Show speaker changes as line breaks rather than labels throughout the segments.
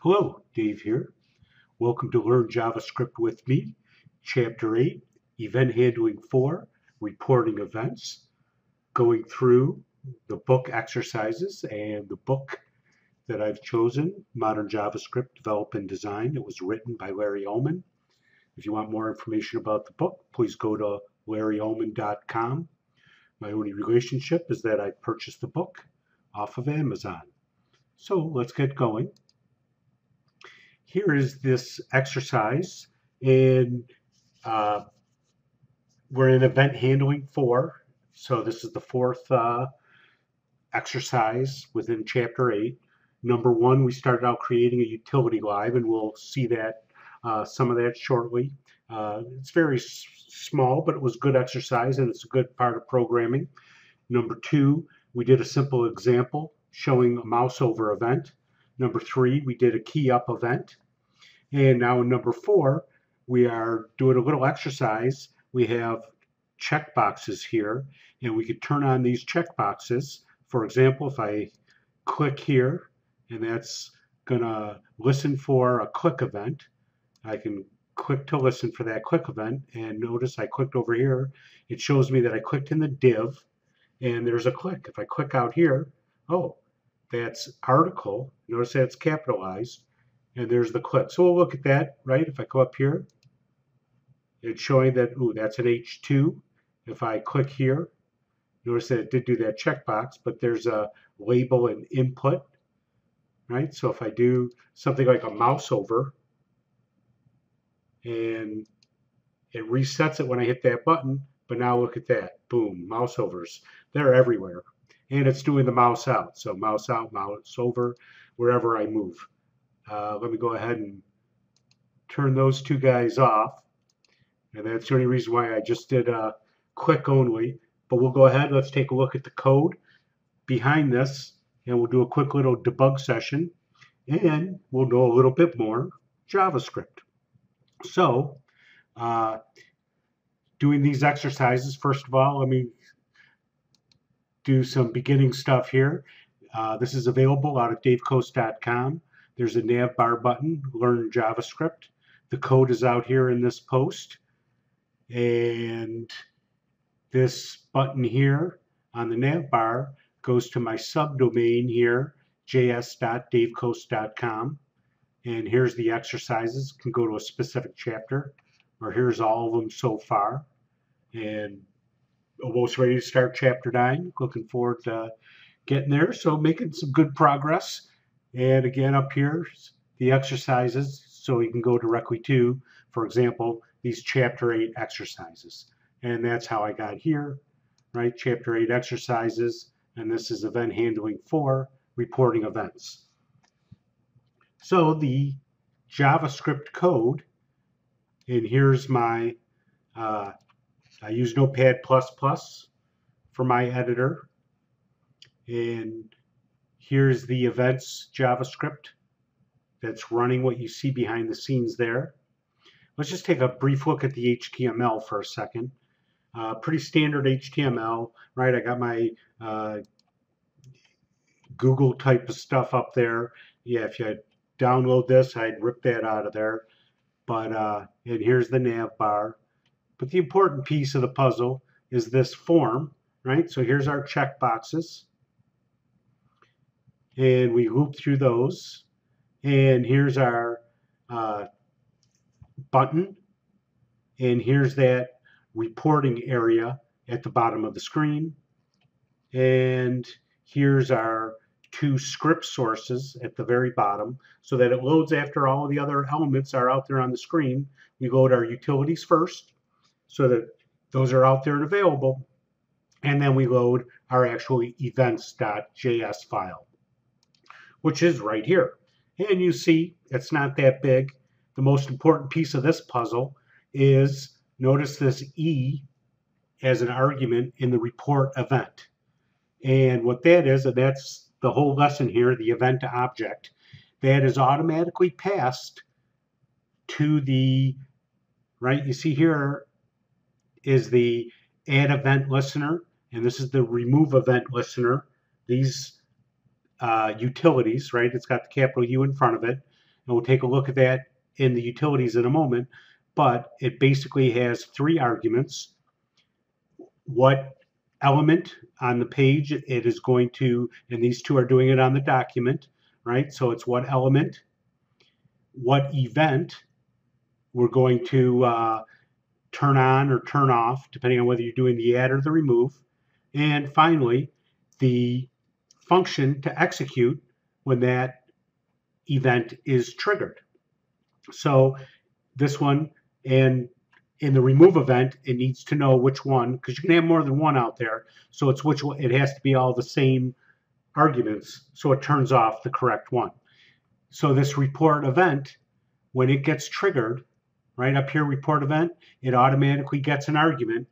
Hello, Dave here. Welcome to Learn JavaScript with me, Chapter 8, Event Handling 4, Reporting Events, going through the book exercises and the book that I've chosen, Modern JavaScript Develop and Design. It was written by Larry Ullman. If you want more information about the book, please go to larryullman.com. My only relationship is that I purchased the book off of Amazon. So let's get going. Here is this exercise, and we're in event handling 4. So this is the fourth exercise within chapter 8. Number 1, we started out creating a utility live, and we'll see that some of that shortly. It's very small, but it was good exercise, and it's a good part of programming. Number 2, we did a simple example showing a mouse over event. Number 3, we did a key up event. And now in number 4, we are doing a little exercise. We have checkboxes here, and we could turn on these checkboxes. For example, if I click here, and that's gonna listen for a click event, I can click to listen for that click event, and notice I clicked over here. It shows me that I clicked in the div, and there's a click. If I click out here, oh, that's article. Notice that's capitalized. And there's the click. So we'll look at that, right? If I go up here, it's showing that, ooh, that's an H2. If I click here, notice that it did do that checkbox, but there's a label and input, right? So if I do something like a mouse over, and it resets it when I hit that button, but now look at that, boom, mouse overs. They're everywhere. And it's doing the mouse out. So mouse out, mouse over, wherever I move. Let me go ahead and turn those two guys off. And that's the only reason why I just did click only. But we'll go ahead, let's take a look at the code behind this, and we'll do a quick little debug session, and we'll know a little bit more JavaScript. So, doing these exercises, first of all, let me do some beginning stuff here. This is available out of davecoast.com. There's a nav bar button, Learn JavaScript. The code is out here in this post. And this button here on the nav bar goes to my subdomain here, js.davecoast.com. And here's the exercises. You can go to a specific chapter, or here's all of them so far. And almost ready to start chapter 9. Looking forward to getting there. So making some good progress. And again, up here, the exercises, so you can go directly to, for example, these chapter 8 exercises. And that's how I got here, right? Chapter 8 exercises, and this is event handling 4, reporting events. So the JavaScript code, and here's my, I use Notepad++ for my editor, and here's the events JavaScript that's running what you see behind the scenes there. Let's just take a brief look at the HTML for a second. Pretty standard HTML, right? I got my Google type of stuff up there. Yeah, if you download this, I'd rip that out of there. But and here's the nav bar. But the important piece of the puzzle is this form, right? So here's our checkboxes. And we loop through those. And here's our button. And here's that reporting area at the bottom of the screen. And here's our 2 script sources at the very bottom, so that it loads after all of the other elements are out there on the screen. We load our utilities first, so that those are out there and available. And then we load our actual events.js file, which is right here. And you see, it's not that big. The most important piece of this puzzle is, notice this E as an argument in the report event. And what that is, and that's the whole lesson here, the event object, that is automatically passed to the, right, you see here is the add event listener, and this is the remove event listener. These utilities, right? It's got the capital U in front of it. and we'll take a look at that in the utilities in a moment, but it basically has 3 arguments. What element on the page it is going to, and these 2 are doing it on the document, right? So it's what element, what event we're going to turn on or turn off, depending on whether you're doing the add or the remove. And finally, the function to execute when that event is triggered. So this one, and in the remove event, it needs to know which one, because you can have more than one out there. So it's which one, it has to be all the same arguments, so it turns off the correct one. So this report event, when it gets triggered, right up here, report event, it automatically gets an argument.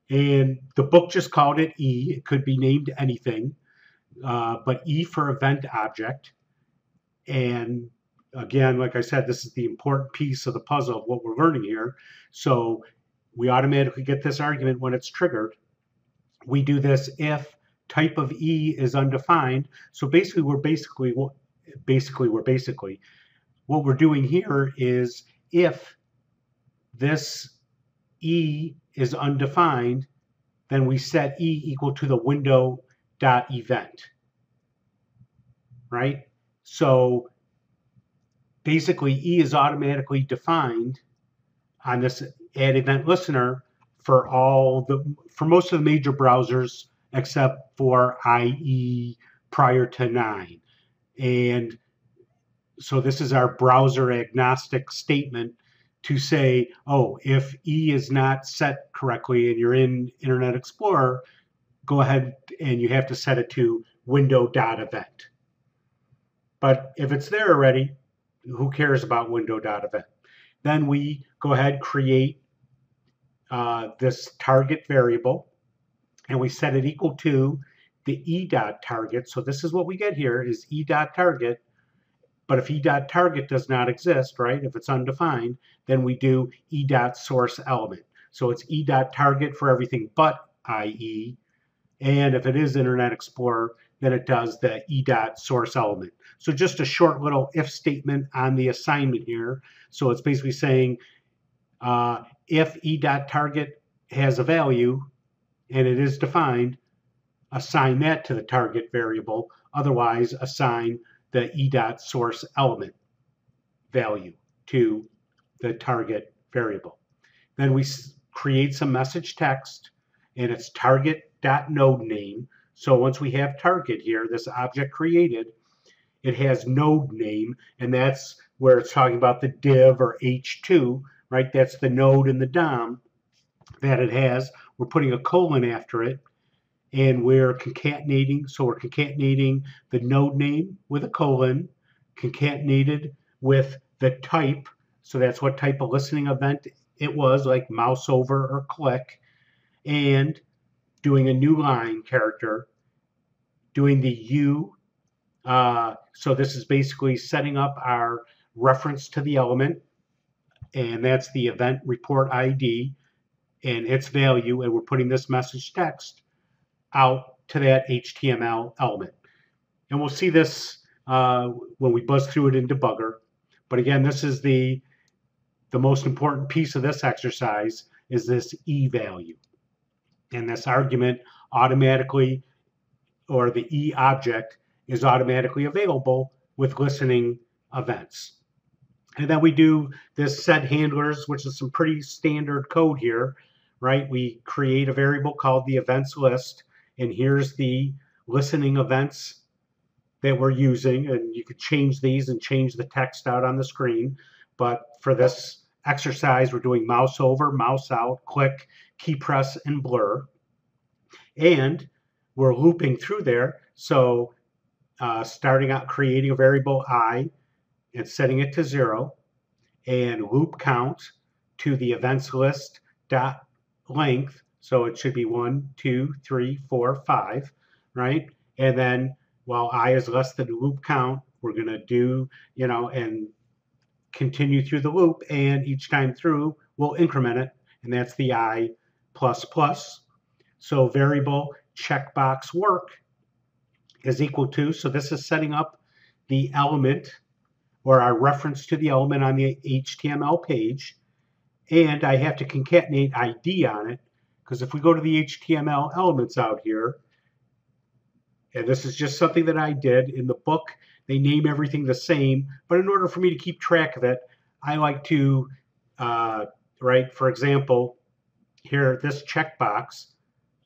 And the book just called it E. It could be named anything, but E for event object. And again, like I said, this is the important piece of the puzzle of what we're learning here. So we automatically get this argument when it's triggered. We do this if type of E is undefined. So basically, what we're doing here is if this E is undefined, then we set E equal to the window.event, right? So basically, E is automatically defined on this add event listener for most of the major browsers except for IE prior to 9. And so this is our browser agnostic statement to say, oh, if E is not set correctly and you're in Internet Explorer, go ahead and you have to set it to window.event. But if it's there already, who cares about window.event? Then we go ahead, create this target variable, and we set it equal to the e.target. So this is what we get here is e.target. But if e.target does not exist, right, if it's undefined, then we do e.source element. So it's e.target for everything but IE. And if it is Internet Explorer, then it does the e.source element. So just a short little if statement on the assignment here. So it's basically saying if e.target has a value and it is defined, assign that to the target variable. Otherwise, assign the e.source element value to the target variable. Then we create some message text, and it's target.node name. So once we have target here, this object created, it has node name, and that's where it's talking about the div or h2, right? That's the node in the DOM that it has. We're putting a colon after it, and we're concatenating. So we're concatenating the node name with a colon, concatenated with the type. So that's what type of listening event it was, like mouse over or click, and doing a new line character, doing the U. So this is basically setting up our reference to the element, and that's the event report ID and its value, and we're putting this message text out to that HTML element. And we'll see this when we buzz through it in Debugger. But again, this is the most important piece of this exercise is this E value. And this argument automatically, or the E object, is automatically available with listening events. And then we do this set handlers, which is some pretty standard code here, right? We create a variable called the events list, and here's the listening events that we're using, and you could change these and change the text out on the screen. But for this exercise, we're doing mouse over, mouse out, click, key press, and blur. And we're looping through there. So starting out creating a variable I and setting it to 0, and loop count to the events list dot length. So it should be 1, 2, 3, 4, 5, right? And then while I is less than the loop count, we're going to do, and continue through the loop. And each time through, we'll increment it. And that's the I plus plus. So variable checkbox work is equal to, so this is setting up the element or our reference to the element on the HTML page, and I have to concatenate ID on it, because if we go to the HTML elements out here, and this is just something that I did in the book, they name everything the same, but in order for me to keep track of it, I like to write, for example, here, this checkbox,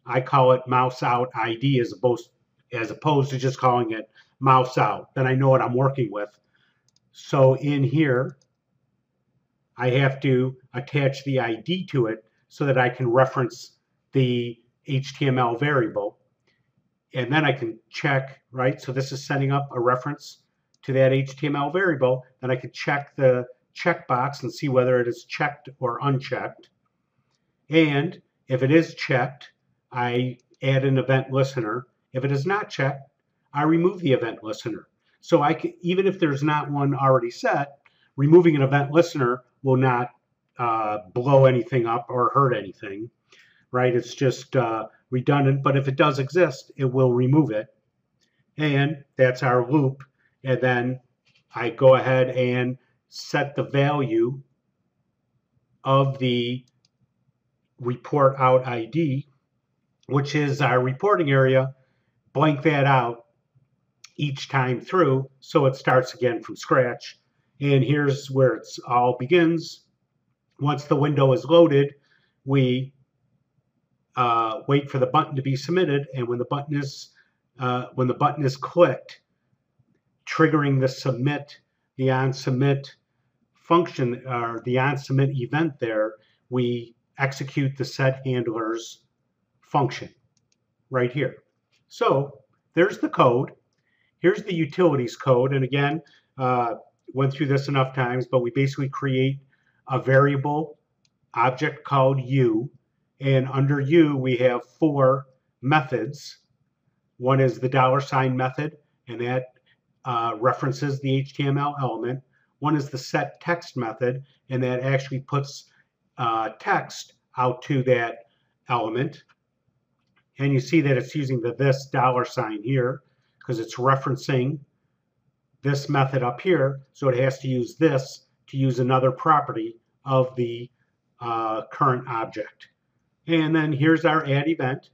I call it mouse out ID as opposed to just calling it mouse out. Then I know what I'm working with. So in here, I have to attach the ID to it so that I can reference the HTML variable. And then I can check, right? So this is setting up a reference to that HTML variable. Then I can check the checkbox and see whether it is checked or unchecked. And if it is checked, I add an event listener. If it is not checked, I remove the event listener. So I can, even if there's not one already set, removing an event listener will not blow anything up or hurt anything, right? It's just redundant, but if it does exist, it will remove it. And that's our loop. And then I go ahead and set the value of the report out ID, which is our reporting area, blank that out each time through so it starts again from scratch. And here's where it all begins. Once the window is loaded, we wait for the button to be submitted, and when the button is clicked, triggering the on submit function, or the on submit event there, we execute the set handlers function right here. So there's the code. Here's the utilities code, and again, went through this enough times, but we basically create a variable object called u, and under u we have 4 methods. One is the $ method, and that references the HTML element. One is the set text method, and that actually puts text out to that element. And you see that it's using this $ here because it's referencing this method up here, so it has to use this to use another property of the current object. And then here's our add event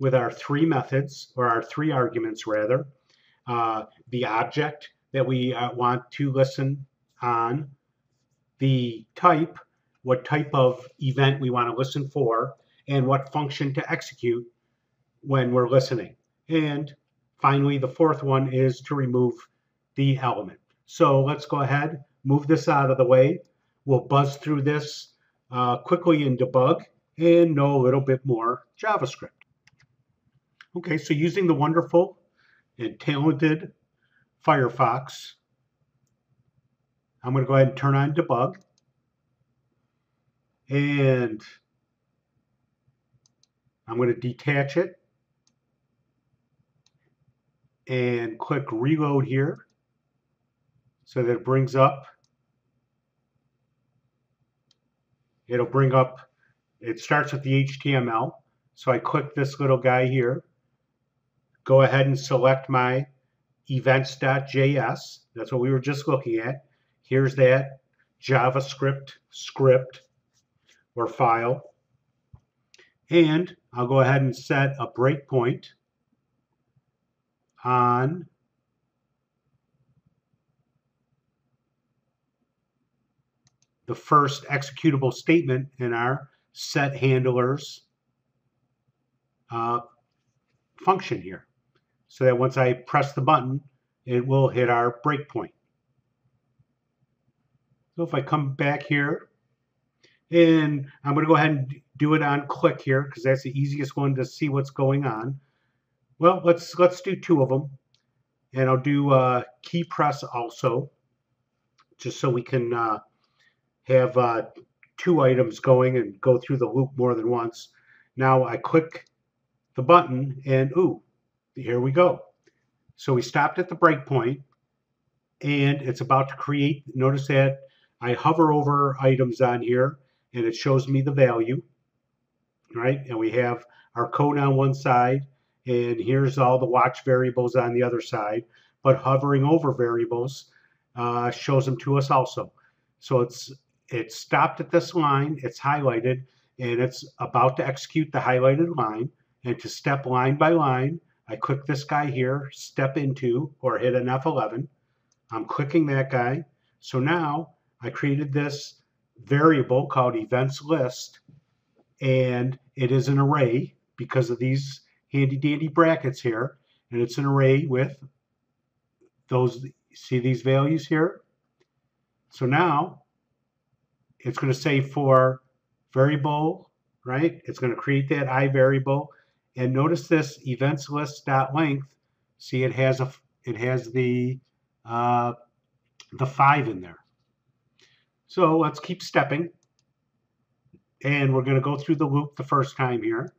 with our 3 methods, or our 3 arguments rather. The object that we want to listen on, the type, what type of event we want to listen for, and what function to execute when we're listening. And finally, the 4th one is to remove the element. So let's go ahead, move this out of the way. We'll buzz through this quickly in debug and know a little bit more JavaScript. Okay, so using the wonderful and talented Firefox, I'm going to go ahead and turn on debug. And I'm going to detach it and click reload here so that it brings up, it'll bring up, it starts with the HTML. So I click this little guy here, go ahead and select my events.js. That's what we were just looking at. Here's that JavaScript script or file. And I'll go ahead and set a breakpoint on the first executable statement in our set handlers function here, so that once I press the button, it will hit our breakpoint. So if I come back here, and I'm going to go ahead and do it on click here because that's the easiest one to see what's going on. Well, let's do 2 of them, and I'll do key press also, just so we can have 2 items going and go through the loop more than once. Now I click the button, and ooh, here we go. So we stopped at the breakpoint, and it's about to create. Notice that I hover over items on here, and it shows me the value, right? And we have our code on one side, and here's all the watch variables on the other side. But hovering over variables shows them to us also. So it's stopped at this line, it's highlighted, and it's about to execute the highlighted line. And to step line by line, I click this guy here, step into, or hit an F11. I'm clicking that guy. So now I created this variable called events list, and it is an array because of these handy dandy brackets here. And it's an array with those, see these values here? So now it's going to say for variable, right? It's going to create that I variable. And notice this events list dot length. See, it has the 5 in there. So let's keep stepping. And we're going to go through the loop the first time here.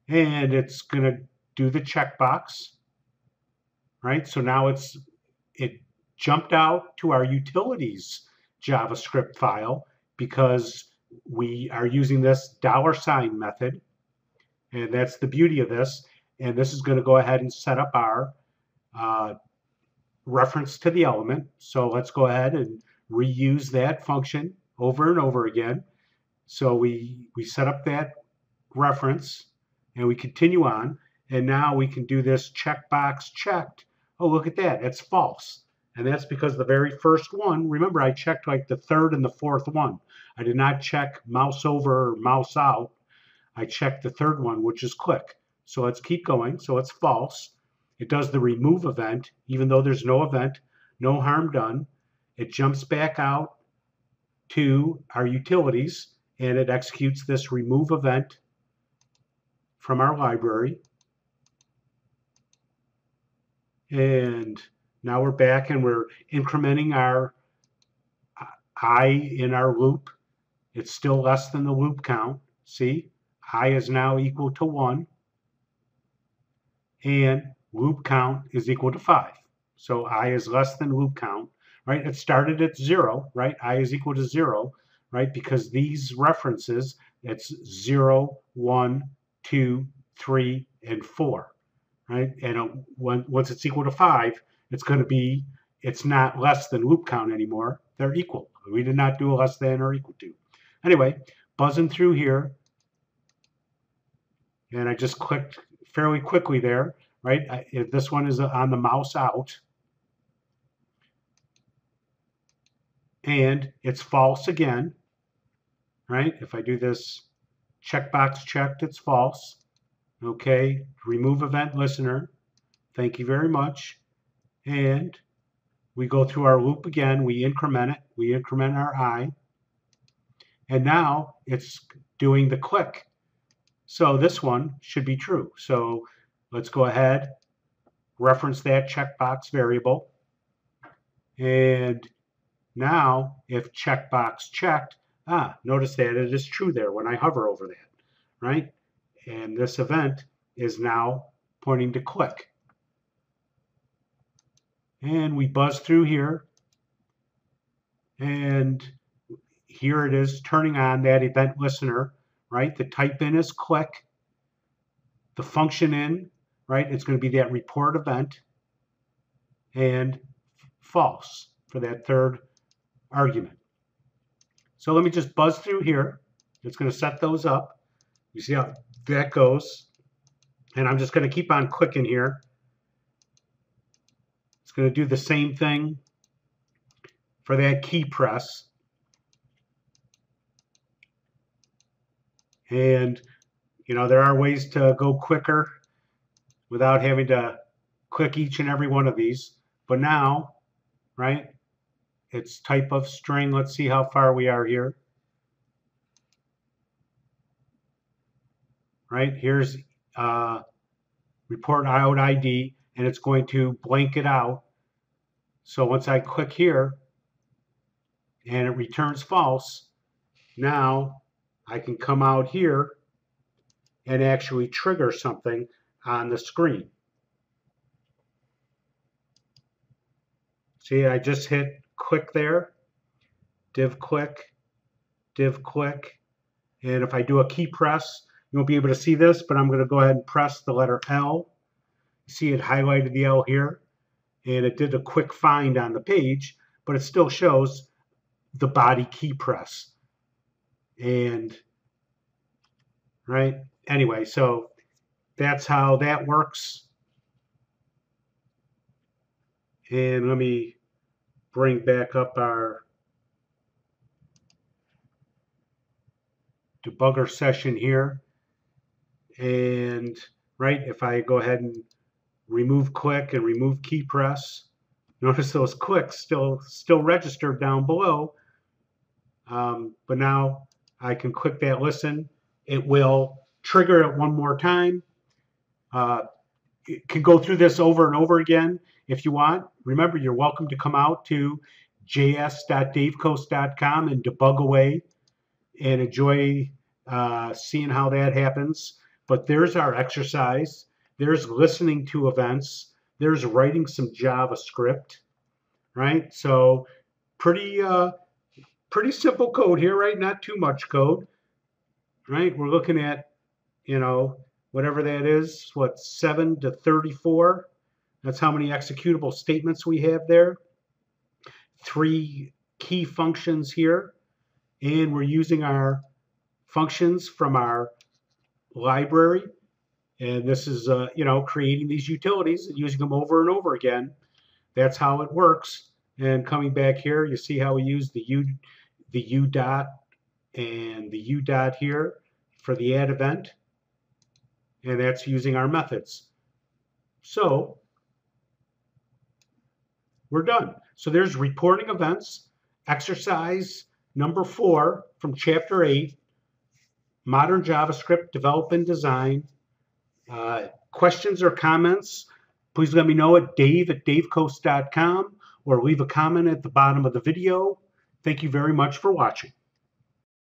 And it's going to do the checkbox, right? So now it jumped out to our utilities JavaScript file because we are using this $ method. And that's the beauty of this. And this is going to go ahead and set up our reference to the element. So let's go ahead and reuse that function over and over again. So we set up that reference and we continue on. And now we can do this checkbox checked. Oh, look at that. It's false. And that's because the very first one, remember I checked like the third and the fourth one. I did not check mouse over or mouse out. I checked the third one, which is click. So let's keep going. So it's false. It does the remove event, even though there's no event, no harm done. It jumps back out to our utilities and it executes this remove event from our library. And now we're back and we're incrementing our I in our loop. It's still less than the loop count. See, I is now equal to 1 and loop count is equal to 5. So I is less than loop count, right? It started at 0, right? I is equal to 0, right? Because these references, it's 0, 1, 2, 3, and 4, right? And once it's equal to 5, it's going to be, it's not less than loop count anymore. They're equal. We did not do a less than or equal to. Anyway, buzzing through here. And I just clicked fairly quickly there, right? This one is on the mouse out. And it's false again, right? If I do this checkbox checked, it's false. Okay, remove event listener. Thank you very much. And we go through our loop again. We increment it. We increment our I. And now it's doing the click. So this one should be true. So let's go ahead, reference that checkbox variable. And now if checkbox checked, notice that it is true there when I hover over that, right? And this event is now pointing to click. And we buzz through here. And here it is turning on that event listener, right? The type in is click. The function in, right? It's going to be that report event. And false for that third argument. So let me just buzz through here. It's going to set those up. You see how that goes. And I'm just going to keep on clicking here. It's going to do the same thing for that key press. And, you know, there are ways to go quicker without having to click each and every one of these. But now, right, it's type of string. Let's see how far we are here. Right, here's report out ID, and it's going to blank it out. So once I click here, and it returns false, now I can come out here and actually trigger something on the screen. See, I just hit click there, div click, and if I do a key press, you won't be able to see this, but I'm going to go ahead and press the letter L. See it highlighted the L here. and it did a quick find on the page, but it still shows the body key press. And right, anyway, so that's how that works. And let me bring back up our debugger session here. And right, if I go ahead and remove click and remove key press, notice those clicks still registered down below. But now I can click that listen. It will trigger it one more time. You can go through this over and over again if you want. Remember, you're welcome to come out to js.davecoast.com and debug away and enjoy seeing how that happens. But there's our exercise. There's listening to events. There's writing some JavaScript, right? So pretty simple code here, right? Not too much code, right? We're looking at, whatever that is, 7 to 34. That's how many executable statements we have there. 3 key functions here. And we're using our functions from our library. And this is, creating these utilities and using them over and over again. That's how it works. And coming back here, you see how we use the U dot and the U dot here for the add event. And that's using our methods. So we're done. So there's reporting events, exercise number 4 from chapter 8, modern JavaScript, develop and design. Questions or comments, please let me know at dave@davecoast.com or leave a comment at the bottom of the video. Thank you very much for watching.